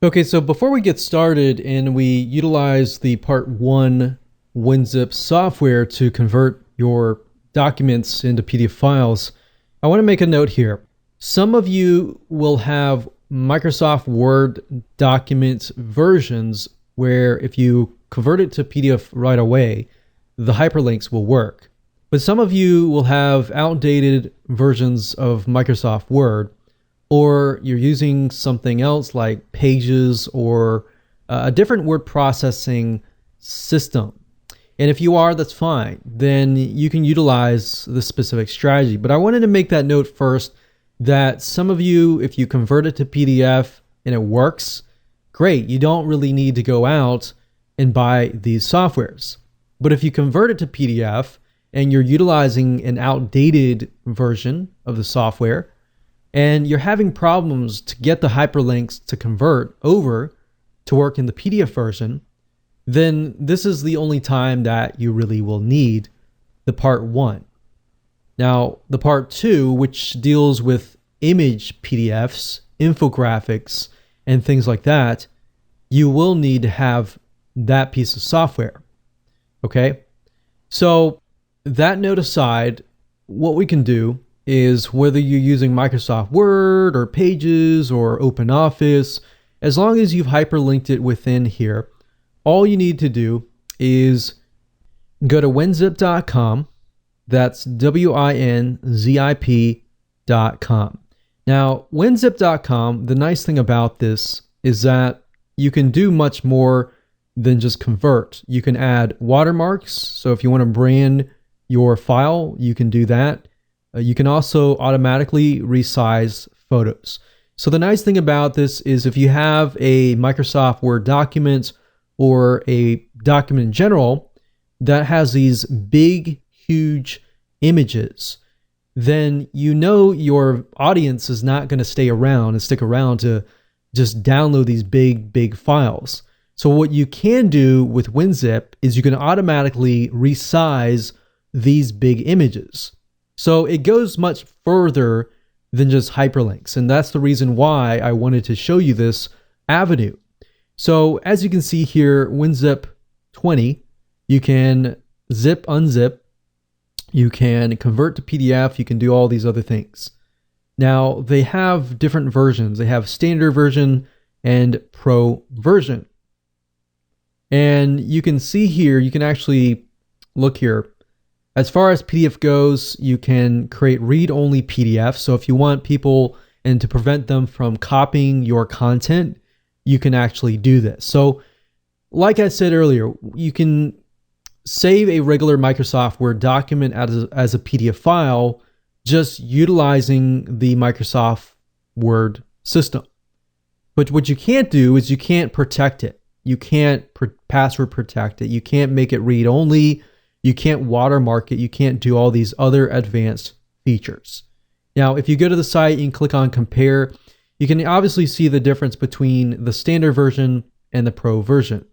Okay, so before we get started and we utilize the part one WinZip software to convert your documents into PDF files, I want to make a note here. Some of you will have Microsoft Word document versions where if you convert it to PDF right away, the hyperlinks will work. But some of you will have outdated versions of Microsoft Word, or you're using something else like Pages or a different word processing system. And if you are, that's fine. Then you can utilize the specific strategy. But I wanted to make that note first that some of you, if you convert it to PDF and it works, great. You don't really need to go out and buy these softwares. But if you convert it to PDF and you're utilizing an outdated version of the software, and you're having problems to get the hyperlinks to convert over to work in the PDF version, then this is the only time that you really will need the part one. Now, the part two, which deals with image PDFs, infographics, and things like that, you will need to have that piece of software. Okay? So, that note aside, what we can do is whether you're using Microsoft Word or Pages or OpenOffice, as long as you've hyperlinked it within here, all you need to do is go to winzip.com. That's WINZIP.com. Now, winzip.com, the nice thing about this is that you can do much more than just convert. You can add watermarks. So if you want to brand your file, you can do that. You can also automatically resize photos. So the nice thing about this is if you have a Microsoft Word document or a document in general that has these big, huge images, then you know your audience is not going to stay around and stick around to just download these big files. So what you can do with WinZip is you can automatically resize these big images. So it goes much further than just hyperlinks. And that's the reason why I wanted to show you this avenue. So as you can see here, WinZip 20, you can zip, unzip, you can convert to PDF, you can do all these other things. Now they have different versions. They have standard version and pro version. And you can see here, you can actually look here. As far as PDF goes, you can create read-only PDFs. So if you want people and to prevent them from copying your content, you can actually do this. So like I said earlier, you can save a regular Microsoft Word document as a PDF file just utilizing the Microsoft Word system. But what you can't do is you can't protect it. You can't password protect it. You can't make it read-only. You can't watermark it. You can't do all these other advanced features. Now, if you go to the site and click on compare, you can obviously see the difference between the standard version and the pro version.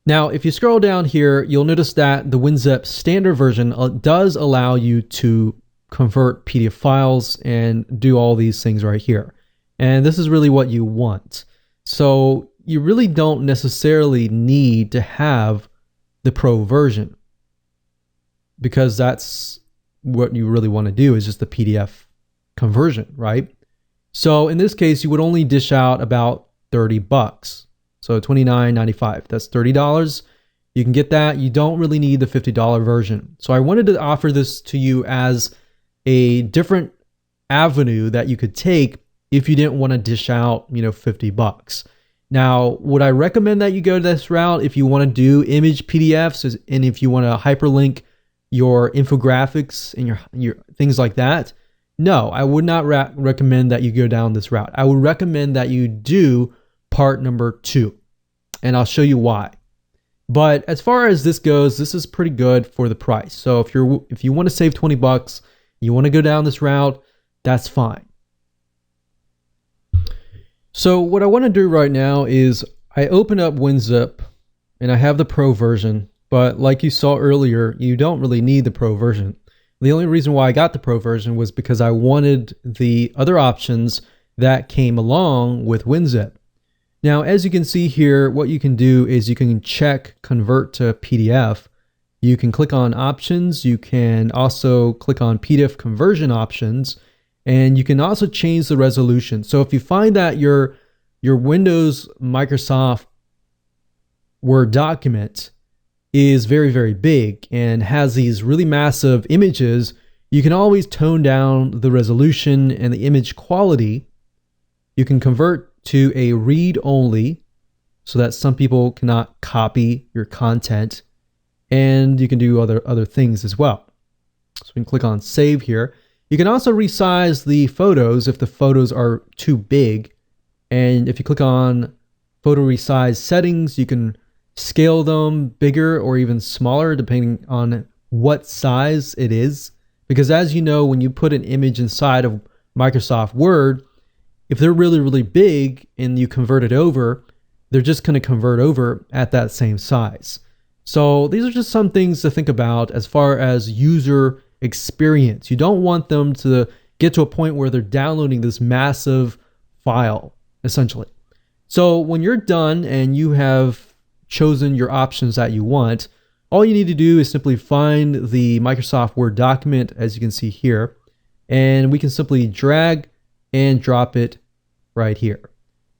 Now, if you scroll down here, you'll notice that the WinZip standard version does allow you to convert PDF files and do all these things right here. And this is really what you want. So you really don't necessarily need to have the pro version, because that's what you really want to do is just the PDF conversion, right? So in this case, you would only dish out about $30. So $29.95, that's $30. You can get that. You don't really need the $50 version. So I wanted to offer this to you as a different avenue that you could take if you didn't want to dish out, $50. Now, would I recommend that you go this route if you want to do image PDFs and if you want to hyperlink your infographics and your things like that? No, I would not recommend that you go down this route. I would recommend that you do part number 2, and I'll show you why. But as far as this goes, this is pretty good for the price. So if you want to save $20, you want to go down this route, that's fine. So what I want to do right now is I open up WinZip and I have the pro version, but like you saw earlier, you don't really need the pro version. The only reason why I got the pro version was because I wanted the other options that came along with WinZip. Now, as you can see here, what you can do is you can check convert to PDF. You can click on options. You can also click on PDF conversion options, and you can also change the resolution. So if you find that your Windows Microsoft Word document is very, very big and has these really massive images, you can always tone down the resolution and the image quality. You can convert to a read-only so that some people cannot copy your content, and you can do other things as well. So we can click on save here. You can also resize the photos if the photos are too big, and if you click on photo resize settings, you can scale them bigger or even smaller depending on what size it is, because as you know, when you put an image inside of Microsoft Word, if they're really, really big and you convert it over, they're just going to convert over at that same size. So these are just some things to think about as far as user experience. You don't want them to get to a point where they're downloading this massive file, essentially. So when you're done and you have chosen your options that you want, all you need to do is simply find the Microsoft Word document, as you can see here, and we can simply drag and drop it right here.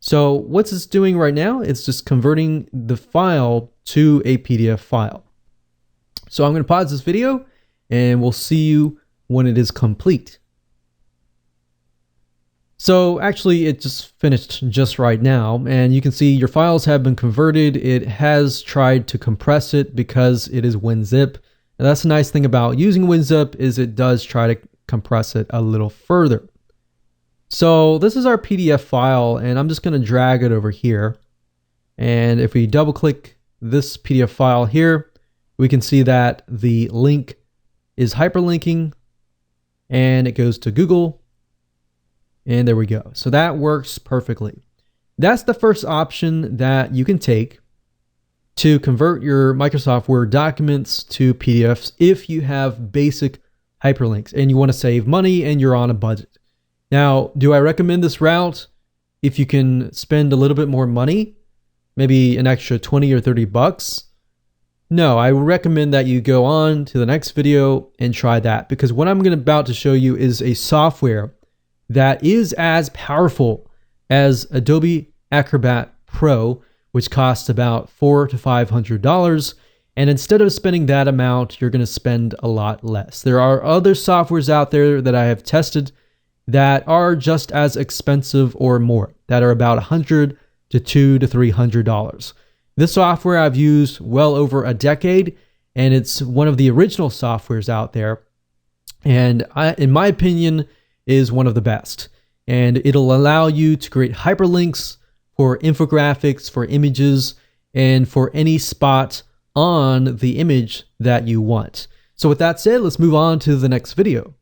So what's this doing right now? It's just converting the file to a PDF file. So I'm going to pause this video and we'll see you when it is complete. So actually it just finished just right now, and you can see your files have been converted. It has tried to compress it because it is WinZip. And that's the nice thing about using WinZip is it does try to compress it a little further. So this is our PDF file, and I'm just going to drag it over here. And if we double click this PDF file here, we can see that the link is hyperlinking and it goes to Google. And there we go. So that works perfectly. That's the first option that you can take to convert your Microsoft Word documents to PDFs if you have basic hyperlinks and you want to save money and you're on a budget. Now, do I recommend this route if you can spend a little bit more money, maybe an extra 20 or 30 bucks? No, I would recommend that you go on to the next video and try that, because what I'm about to show you is a software that is as powerful as Adobe Acrobat Pro, which costs about $400 to $500. And instead of spending that amount, you're going to spend a lot less. There are other softwares out there that I have tested that are just as expensive or more, that are about $100 to $200 to $300. This software I've used well over a decade, and it's one of the original softwares out there. And in my opinion, is one of the best. And it'll allow you to create hyperlinks for infographics, for images, and for any spot on the image that you want. So with that said, let's move on to the next video.